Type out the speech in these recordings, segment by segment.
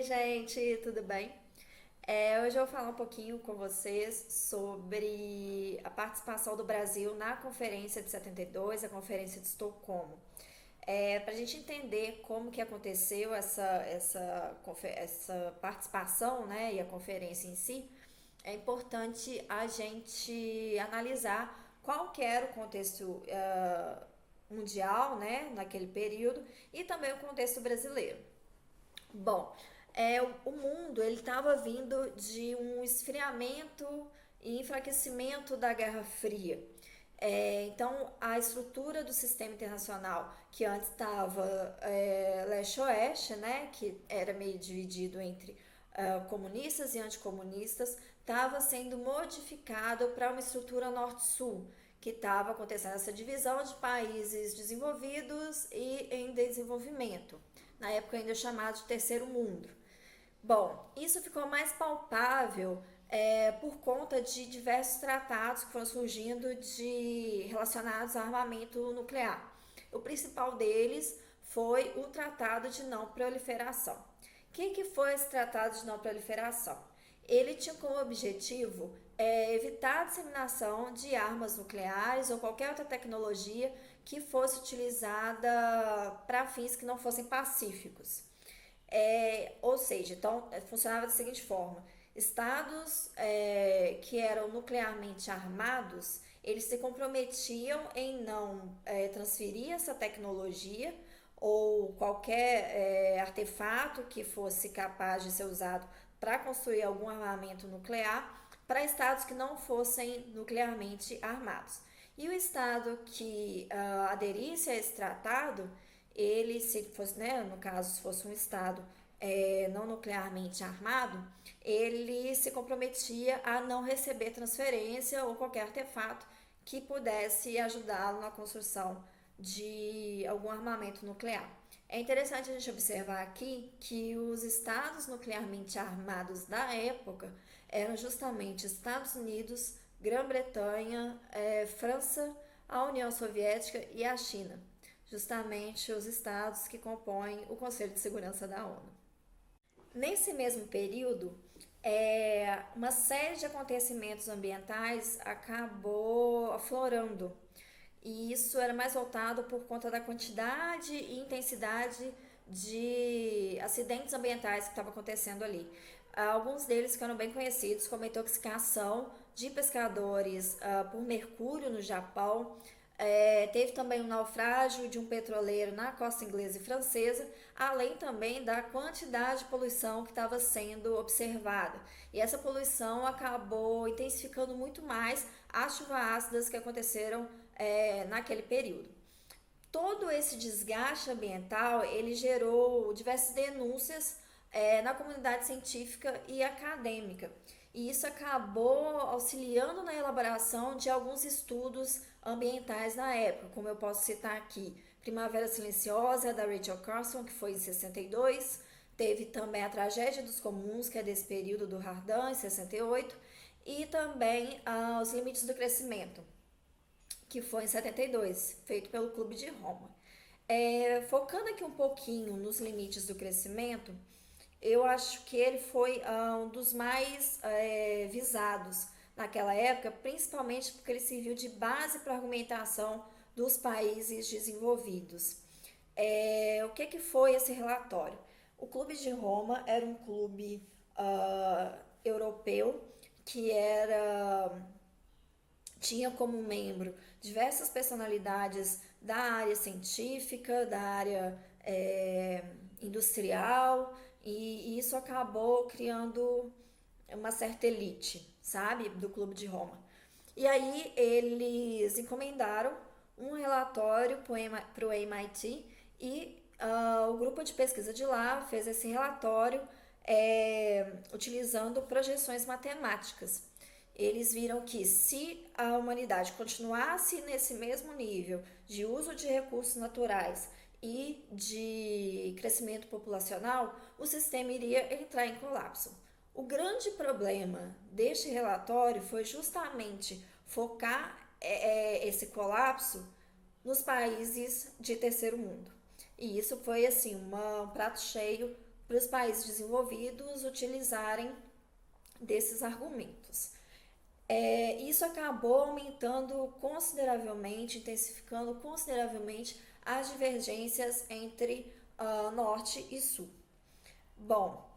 gente, tudo bem? Hoje eu vou falar um pouquinho com vocês sobre a participação do Brasil na Conferência de 72, a Conferência de Estocolmo. Para a gente entender como que aconteceu essa participação, né, e a conferência em si, é importante a gente analisar qual que era o contexto mundial, né, naquele período, e também o contexto brasileiro. Bom, o mundo ele estava vindo de um esfriamento e enfraquecimento da Guerra Fria. Então, a estrutura do sistema internacional, que antes estava leste-oeste, né, que era meio dividido entre comunistas e anticomunistas, estava sendo modificado para uma estrutura norte-sul, que estava acontecendo essa divisão de países desenvolvidos e em desenvolvimento, na época ainda chamado de Terceiro Mundo. Bom, isso ficou mais palpável por conta de diversos tratados que foram surgindo relacionados ao armamento nuclear. O principal deles foi o Tratado de Não Proliferação. O que foi esse Tratado de Não Proliferação? Ele tinha como objetivo evitar a disseminação de armas nucleares ou qualquer outra tecnologia que fosse utilizada para fins que não fossem pacíficos. Ou seja, então funcionava da seguinte forma: estados que eram nuclearmente armados, eles se comprometiam em não transferir essa tecnologia ou qualquer artefato que fosse capaz de ser usado para construir algum armamento nuclear para estados que não fossem nuclearmente armados. E o estado que aderisse a esse tratado, ele, se fosse, né, no caso, se fosse um estado não nuclearmente armado, ele se comprometia a não receber transferência ou qualquer artefato que pudesse ajudá-lo na construção de algum armamento nuclear. É interessante a gente observar aqui que os estados nuclearmente armados da época eram justamente Estados Unidos, Grã-Bretanha, França, a União Soviética e a China, justamente os estados que compõem o Conselho de Segurança da ONU. Nesse mesmo período, uma série de acontecimentos ambientais acabou aflorando, e isso era mais voltado por conta da quantidade e intensidade de acidentes ambientais que estavam acontecendo ali. Alguns deles ficaram bem conhecidos, como a intoxicação de pescadores por mercúrio no Japão. Teve também um naufrágio de um petroleiro na costa inglesa e francesa, além também da quantidade de poluição que estava sendo observada. E essa poluição acabou intensificando muito mais as chuvas ácidas que aconteceram naquele período. Todo esse desgaste ambiental ele gerou diversas denúncias na comunidade científica e acadêmica. E isso acabou auxiliando na elaboração de alguns estudos ambientais na época, como eu posso citar aqui: Primavera Silenciosa, da Rachel Carson, que foi em 62, teve também a Tragédia dos Comuns, que é desse período do Hardin, em 68, e também Os Limites do Crescimento, que foi em 72, feito pelo Clube de Roma. Focando aqui um pouquinho nos limites do crescimento, eu acho que ele foi um dos mais visados naquela época, principalmente porque ele serviu de base para a argumentação dos países desenvolvidos. O que foi esse relatório? O Clube de Roma era um clube europeu que tinha como membro diversas personalidades da área científica, da área industrial, e isso acabou criando uma certa elite, sabe, do Clube de Roma. E aí eles encomendaram um relatório para o MIT e o grupo de pesquisa de lá fez esse relatório utilizando projeções matemáticas. Eles viram que se a humanidade continuasse nesse mesmo nível de uso de recursos naturais e de crescimento populacional, o sistema iria entrar em colapso. O grande problema deste relatório foi justamente focar esse colapso nos países de terceiro mundo. E isso foi assim um prato cheio para os países desenvolvidos utilizarem desses argumentos. Isso acabou aumentando consideravelmente, intensificando consideravelmente as divergências entre norte e sul. Bom,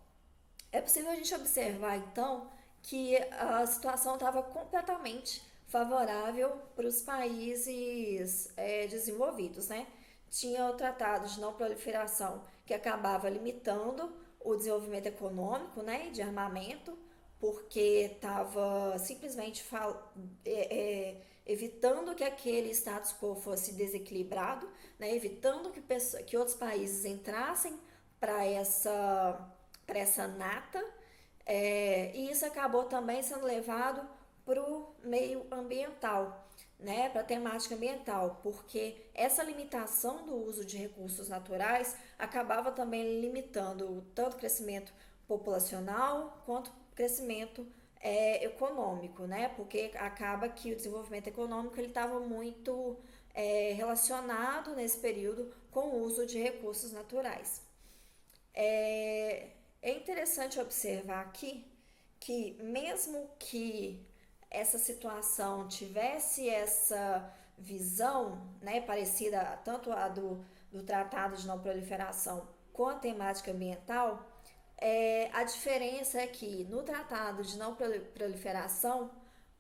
é possível a gente observar então que a situação estava completamente favorável para os países desenvolvidos, né? Tinha o Tratado de Não Proliferação que acabava limitando o desenvolvimento econômico, né, de armamento, porque estava simplesmente evitando que aquele status quo fosse desequilibrado, né, evitando que outros países entrassem para essa nata, e isso acabou também sendo levado para o meio ambiental, né, para a temática ambiental, porque essa limitação do uso de recursos naturais acabava também limitando tanto o crescimento populacional quanto o crescimento econômico, né, porque acaba que o desenvolvimento econômico ele estava muito relacionado nesse período com o uso de recursos naturais. É interessante observar aqui que mesmo que essa situação tivesse essa visão, né, parecida tanto a do Tratado de Não Proliferação com a temática ambiental, a diferença é que no Tratado de Não Proliferação,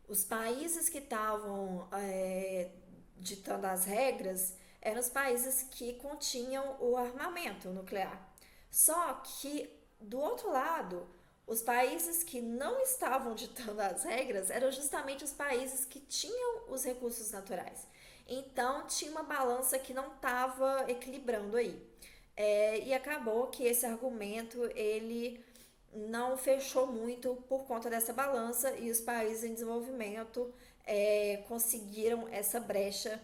os países que estavam ditando as regras eram os países que continham o armamento nuclear. Só que, do outro lado, os países que não estavam ditando as regras eram justamente os países que tinham os recursos naturais. Então, tinha uma balança que não estava equilibrando aí. E acabou que esse argumento ele não fechou muito por conta dessa balança e os países em desenvolvimento conseguiram essa brecha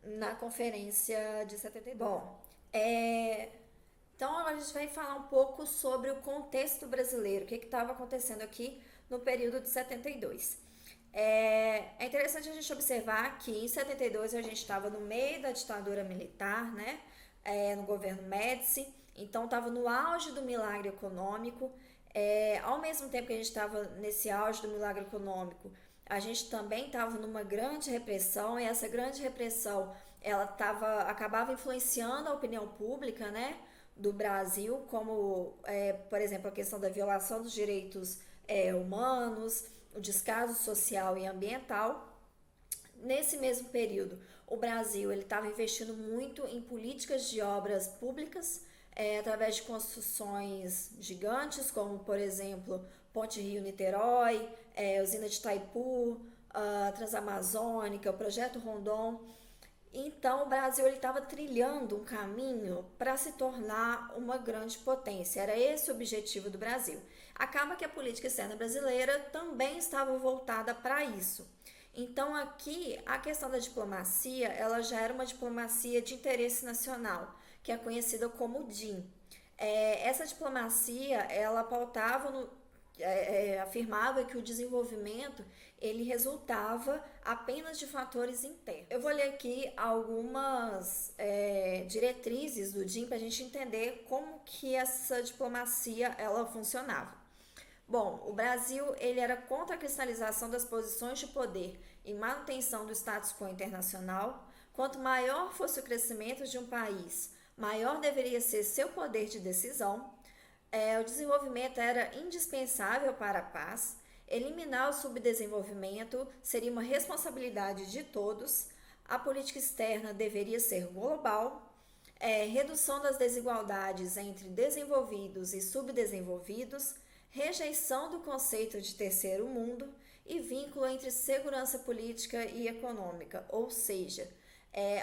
na conferência de 72. Bom, então agora a gente vai falar um pouco sobre o contexto brasileiro, o que estava acontecendo aqui no período de 72. É interessante a gente observar que em 72 a gente estava no meio da ditadura militar, né? No governo Médici, então estava no auge do milagre econômico. Ao mesmo tempo que a gente estava nesse auge do milagre econômico, a gente também estava numa grande repressão, e essa grande repressão ela acabava influenciando a opinião pública, né, do Brasil, como, por exemplo, a questão da violação dos direitos humanos, o descaso social e ambiental. Nesse mesmo período, o Brasil estava investindo muito em políticas de obras públicas, através de construções gigantes, como, por exemplo, Ponte Rio-Niterói, usina de Itaipu, a Transamazônica, o Projeto Rondon. Então, o Brasil estava trilhando um caminho para se tornar uma grande potência. Era esse o objetivo do Brasil. Acaba que a política externa brasileira também estava voltada para isso. Então, aqui, a questão da diplomacia, ela já era uma diplomacia de interesse nacional, que é conhecida como DIN. Essa diplomacia, ela pautava afirmava que o desenvolvimento ele resultava apenas de fatores internos. Eu vou ler aqui algumas diretrizes do DIN para a gente entender como que essa diplomacia ela funcionava. Bom, o Brasil ele era contra a cristalização das posições de poder e manutenção do status quo internacional. Quanto maior fosse o crescimento de um país, maior deveria ser seu poder de decisão. O desenvolvimento era indispensável para a paz. Eliminar o subdesenvolvimento seria uma responsabilidade de todos. A política externa deveria ser global. Redução das desigualdades entre desenvolvidos e subdesenvolvidos. Rejeição do conceito de terceiro mundo e vínculo entre segurança política e econômica, ou seja,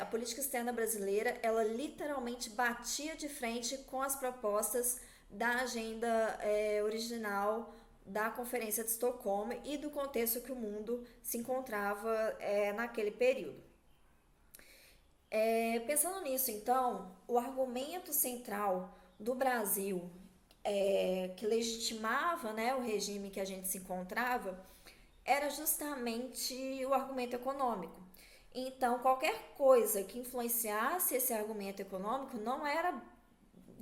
a política externa brasileira, ela literalmente batia de frente com as propostas da agenda original da Conferência de Estocolmo e do contexto que o mundo se encontrava naquele período. Pensando nisso, então, o argumento central do Brasil que legitimava, né, o regime que a gente se encontrava, era justamente o argumento econômico. Então, qualquer coisa que influenciasse esse argumento econômico não era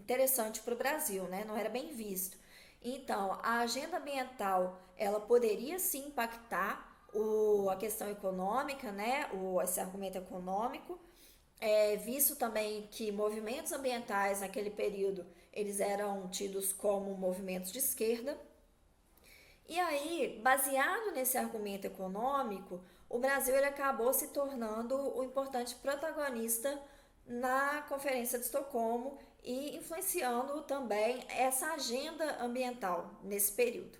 interessante para o Brasil, né? Não era bem visto. Então, a agenda ambiental, ela poderia sim impactar a questão econômica, né? Esse argumento econômico, visto também que movimentos ambientais naquele período, eles eram tidos como movimentos de esquerda. E aí, baseado nesse argumento econômico, o Brasil ele acabou se tornando o importante protagonista na Conferência de Estocolmo e influenciando também essa agenda ambiental nesse período.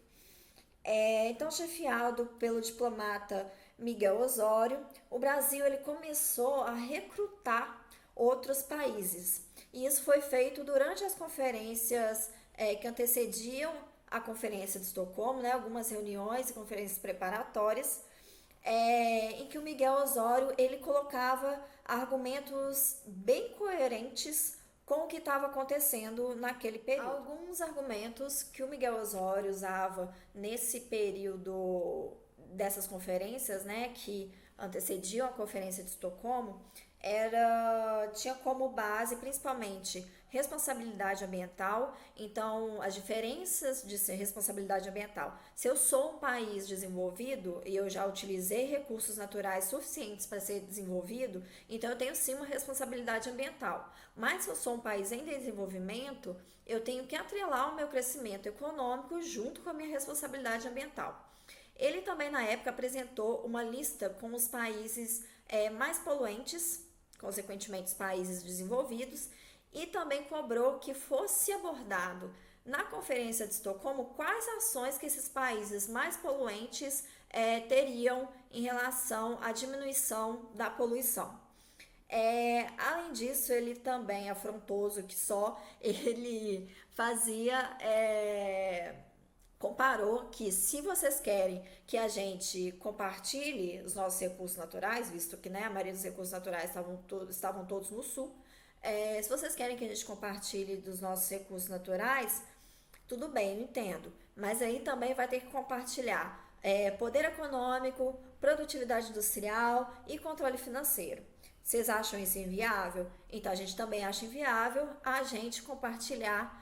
Então, chefiado pelo diplomata Miguel Osório, o Brasil ele começou a recrutar outros países. E isso foi feito durante as conferências que antecediam a Conferência de Estocolmo, né, algumas reuniões e conferências preparatórias, em que o Miguel Osório ele colocava argumentos bem coerentes com o que estava acontecendo naquele período. Alguns argumentos que o Miguel Osório usava nesse período dessas conferências, né, que antecediam a Conferência de Estocolmo, tinha como base principalmente responsabilidade ambiental. Então, as diferenças de ser responsabilidade ambiental. Se eu sou um país desenvolvido e eu já utilizei recursos naturais suficientes para ser desenvolvido, então eu tenho sim uma responsabilidade ambiental. Mas se eu sou um país em desenvolvimento, eu tenho que atrelar o meu crescimento econômico junto com a minha responsabilidade ambiental. Ele também, na época, apresentou uma lista com os países mais poluentes, consequentemente os países desenvolvidos, e também cobrou que fosse abordado na Conferência de Estocolmo quais ações que esses países mais poluentes teriam em relação à diminuição da poluição. Além disso, ele também, afrontoso que só, ele fazia... comparou que se vocês querem que a gente compartilhe os nossos recursos naturais, visto que, né, a maioria dos recursos naturais estavam todos no sul, se vocês querem que a gente compartilhe dos nossos recursos naturais, tudo bem, eu entendo. Mas aí também vai ter que compartilhar poder econômico, produtividade industrial e controle financeiro. Vocês acham isso inviável? Então a gente também acha inviável a gente compartilhar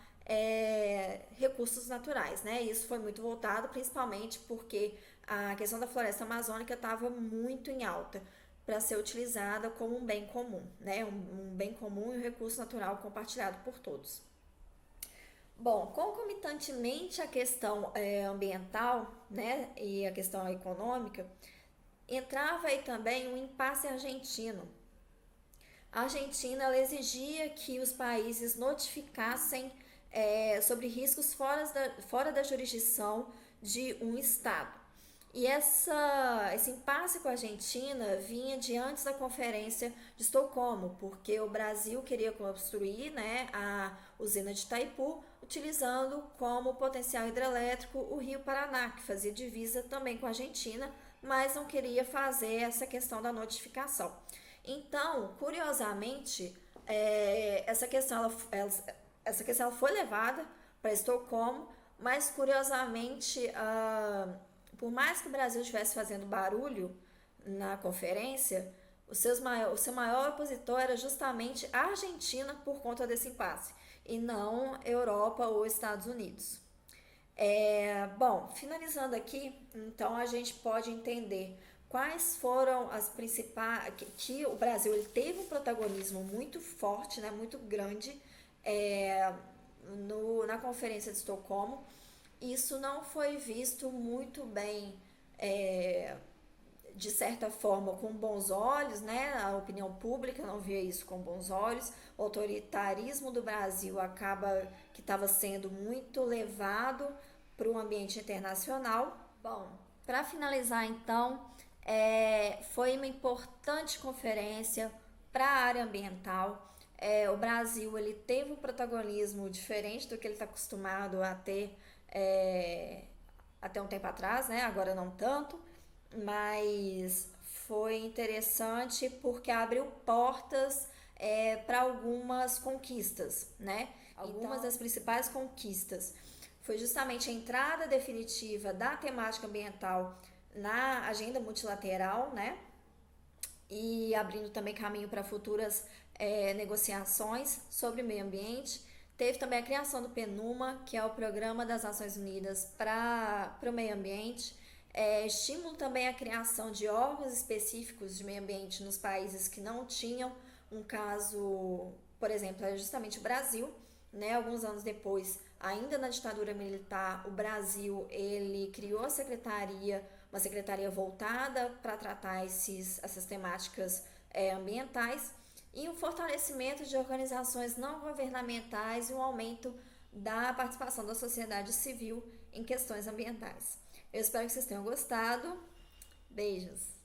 recursos naturais, né? Isso foi muito voltado principalmente porque a questão da floresta amazônica estava muito em alta para ser utilizada como um bem comum, né? Um bem comum e um recurso natural compartilhado por todos. Bom, concomitantemente à questão ambiental, né, e a questão econômica, entrava aí também um impasse argentino. A Argentina ela exigia que os países notificassem sobre riscos fora da jurisdição de um Estado. E esse impasse com a Argentina vinha de antes da Conferência de Estocolmo, porque o Brasil queria construir, né, a usina de Itaipu, utilizando como potencial hidrelétrico o Rio Paraná, que fazia divisa também com a Argentina, mas não queria fazer essa questão da notificação. Então, curiosamente, essa questão ela foi levada para Estocolmo, mas curiosamente, por mais que o Brasil estivesse fazendo barulho na conferência, o seu maior opositor era justamente a Argentina por conta desse impasse, e não Europa ou Estados Unidos. Bom, finalizando aqui, então a gente pode entender quais foram as principais... que o Brasil ele teve um protagonismo muito forte, né, muito grande na Conferência de Estocolmo. Isso não foi visto muito bem, de certa forma, com bons olhos, né? A opinião pública não via isso com bons olhos. O autoritarismo do Brasil acaba que estava sendo muito levado para o ambiente internacional. Bom, para finalizar então, foi uma importante conferência para a área ambiental. O Brasil ele teve um protagonismo diferente do que ele está acostumado a ter até um tempo atrás, né? Agora não tanto, mas foi interessante porque abriu portas para algumas conquistas, né? Algumas das principais conquistas foi justamente a entrada definitiva da temática ambiental na agenda multilateral, né? E abrindo também caminho para futuras negociações sobre meio ambiente. Teve também a criação do PNUMA, que é o Programa das Nações Unidas para o Meio Ambiente. Estímulo também à criação de órgãos específicos de meio ambiente nos países que não tinham. Um caso, por exemplo, é justamente o Brasil, né? Alguns anos depois, ainda na ditadura militar, o Brasil ele criou uma secretaria voltada para tratar essas temáticas ambientais, e um fortalecimento de organizações não governamentais e um aumento da participação da sociedade civil em questões ambientais. Eu espero que vocês tenham gostado. Beijos!